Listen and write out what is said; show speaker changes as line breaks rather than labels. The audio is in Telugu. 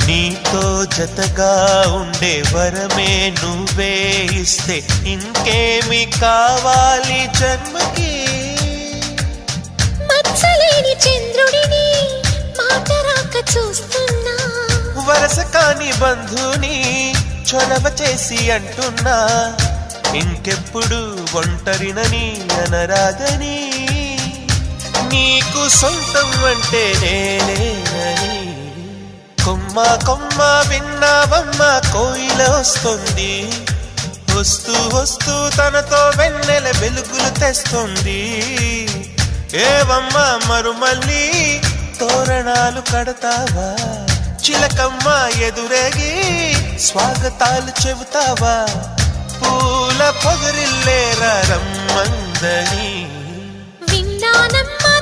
నీతో జతగా ఉండే వరమే నువ్వే ఇస్తే ఇంకేమి కావాలి జన్మకి.
మచ్చలేని చంద్రుడిని మాట రాక చూస్తున్నా,
వరస కాని బంధుని చొరవ చేసి అంటున్నా, ఇంకెప్పుడు ఒంటరినని అనరాదని, నీకు సొంతం అంటే నేనేనని. కొమ్మ కొమ్మ విన్నావమ్మ కోయిల వస్తుంది, వస్తూ వస్తూ తనతో వెన్నెల వెలుగులు తెస్తుంది. ఏవమ్మ మరుమల్లి తోరణాలు కడతావా, చిలకమ్మ ఎదురేగి స్వాగతాలు చెబుతావా, పూల పొగరిల్లేరా రమ్మందని.
విన్నానమ్మా